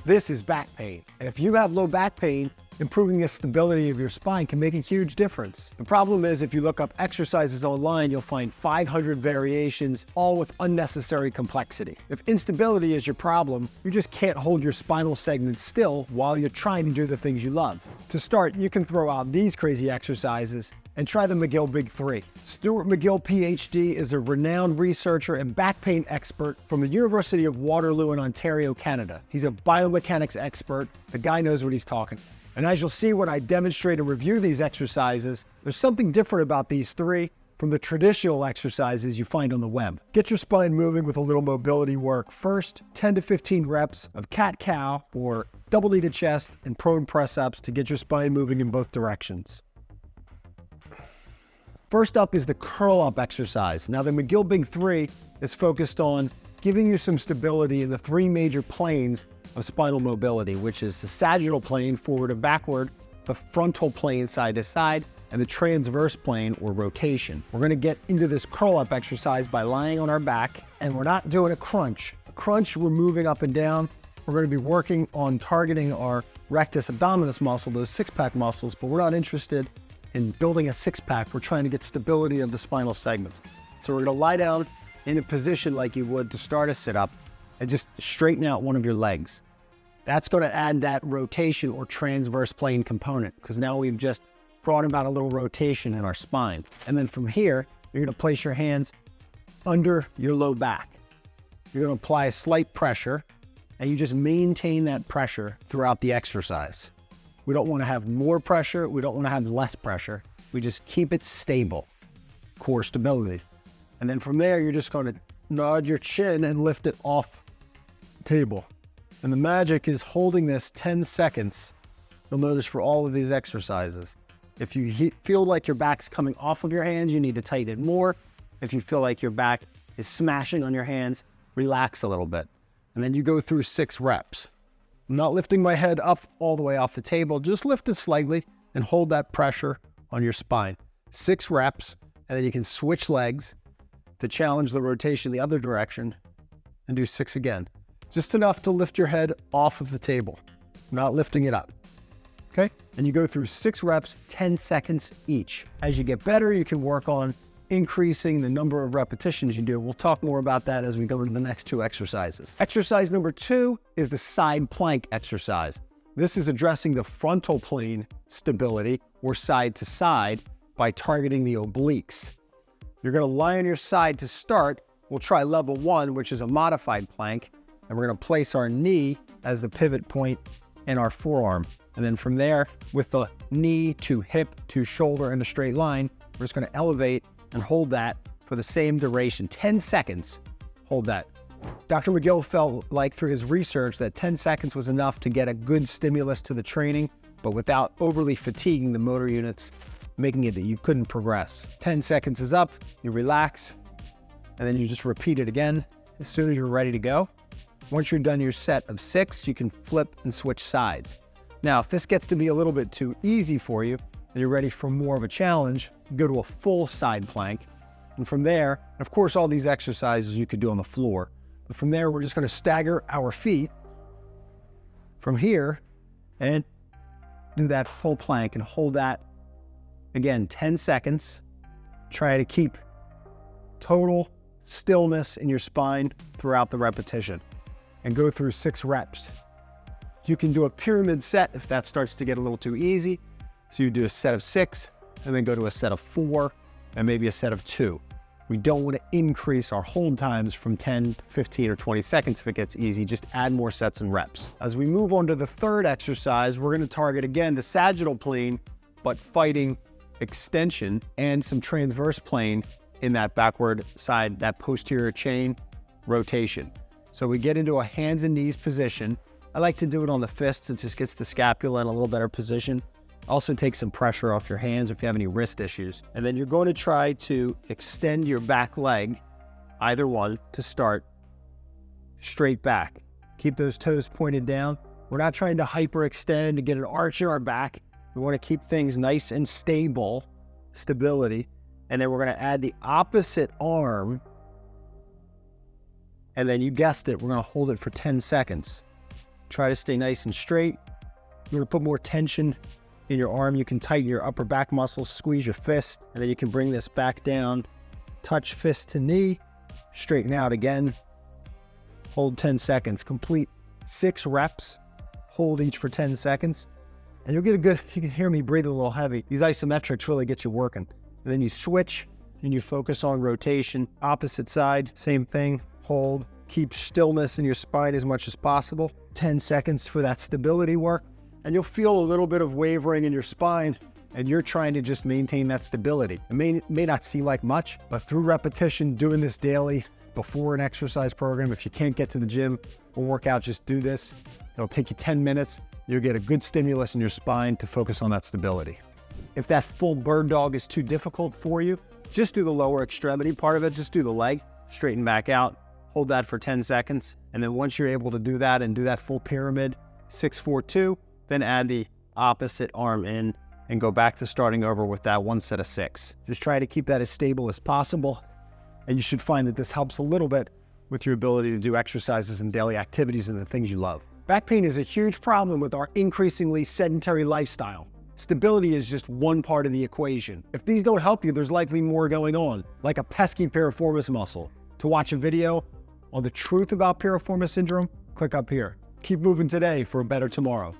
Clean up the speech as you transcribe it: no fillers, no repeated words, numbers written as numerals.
This is back pain. And if you have low back pain, improving the stability of your spine can make a huge difference. The problem is if you look up exercises online, you'll find 500 variations, all with unnecessary complexity. If instability is your problem, you just can't hold your spinal segments still while you're trying to do the things you love. To start, you can throw out these crazy exercises and try the McGill Big 3. Stuart McGill, PhD, is a renowned researcher and back pain expert from the University of Waterloo in Ontario, Canada. He's a biomechanics expert. The guy knows what he's talking. And as you'll see when I demonstrate and review these exercises, there's something different about these three from the traditional exercises you find on the web. Get your spine moving with a little mobility work. First, 10 to 15 reps of cat-cow or double-kneed chest and prone press-ups to get your spine moving in both directions. First up is the curl-up exercise. Now the McGill Big 3 is focused on giving you some stability in the three major planes of spinal mobility, which is the sagittal plane, forward and backward, the frontal plane, side to side, and the transverse plane, or rotation. We're gonna get into this curl-up exercise by lying on our back, and we're not doing a crunch. A crunch, we're moving up and down. We're gonna be working on targeting our rectus abdominis muscle, those six-pack muscles, but we're not interested in building a six-pack. We're trying to get stability of the spinal segments. So we're gonna lie down in a position like you would to start a sit-up and just straighten out one of your legs. That's gonna add that rotation or transverse plane component, because now we've just brought about a little rotation in our spine. And then from here, you're gonna place your hands under your low back. You're gonna apply a slight pressure, and you just maintain that pressure throughout the exercise. We don't wanna have more pressure, we don't wanna have less pressure. We just keep it stable, core stability. And then from there, you're just gonna nod your chin and lift it off the table. And the magic is holding this 10 seconds. You'll notice for all of these exercises. If you feel like your back's coming off of your hands, you need to tighten it more. If you feel like your back is smashing on your hands, relax a little bit. And then you go through 6 reps. I'm not lifting my head up all the way off the table, just lift it slightly and hold that pressure on your spine. 6 reps, and then you can switch legs to challenge the rotation the other direction and do 6 again. Just enough to lift your head off of the table, not lifting it up, okay? And you go through 6 reps, 10 seconds each. As you get better, you can work on increasing the number of repetitions you do. We'll talk more about that as we go into the next 2 exercises. Exercise number 2 is the side plank exercise. This is addressing the frontal plane stability, or side to side, by targeting the obliques. You're gonna lie on your side to start. We'll try level 1, which is a modified plank, and we're gonna place our knee as the pivot point in our forearm. And then from there, with the knee to hip to shoulder in a straight line, we're just gonna elevate and hold that for the same duration, 10 seconds, hold that. Dr. McGill felt like through his research that 10 seconds was enough to get a good stimulus to the training, but without overly fatiguing the motor units, making it that you couldn't progress. 10 seconds is up, you relax, and then you just repeat it again as soon as you're ready to go. Once you're done your set of 6, you can flip and switch sides. Now, if this gets to be a little bit too easy for you, and you're ready for more of a challenge, go to a full side plank. And from there, of course, all these exercises you could do on the floor. But from there, we're just gonna stagger our feet from here and do that full plank and hold that, again, 10 seconds. Try to keep total stillness in your spine throughout the repetition and go through 6 reps. You can do a pyramid set if that starts to get a little too easy. So you do a set of 6 and then go to a set of 4 and maybe a set of 2. We don't want to increase our hold times from 10 to 15 or 20 seconds if it gets easy. Just add more sets and reps. As we move on to the 3rd exercise, we're going to target again the sagittal plane, but fighting extension and some transverse plane in that backward side, that posterior chain rotation. So we get into a hands and knees position. I like to do it on the fists. It just gets the scapula in a little better position. Also take some pressure off your hands if you have any wrist issues. And then you're going to try to extend your back leg, either one, to start straight back. Keep those toes pointed down. We're not trying to hyperextend to get an arch in our back. We want to keep things nice and stable, stability. And then we're going to add the opposite arm. And then you guessed it, we're going to hold it for 10 seconds. Try to stay nice and straight. You want to put more tension in your arm, you can tighten your upper back muscles, squeeze your fist, and then you can bring this back down. Touch fist to knee, straighten out again. Hold 10 seconds. Complete 6 reps. Hold each for 10 seconds. And you'll get a good, you can hear me breathing a little heavy. These isometrics really get you working. And then you switch and you focus on rotation. Opposite side, same thing. Hold. Keep stillness in your spine as much as possible. 10 seconds for that stability work. And you'll feel a little bit of wavering in your spine, and you're trying to just maintain that stability. It may not seem like much, but through repetition, doing this daily before an exercise program, if you can't get to the gym or work out, just do this. It'll take you 10 minutes. You'll get a good stimulus in your spine to focus on that stability. If that full bird dog is too difficult for you, just do the lower extremity part of it. Just do the leg, straighten back out, hold that for 10 seconds. And then once you're able to do that and do that full pyramid, 6-4-2, then add the opposite arm in and go back to starting over with that 1 set of 6. Just try to keep that as stable as possible. And you should find that this helps a little bit with your ability to do exercises and daily activities and the things you love. Back pain is a huge problem with our increasingly sedentary lifestyle. Stability is just one part of the equation. If these don't help you, there's likely more going on, like a pesky piriformis muscle. To watch a video on the truth about piriformis syndrome, click up here. Keep moving today for a better tomorrow.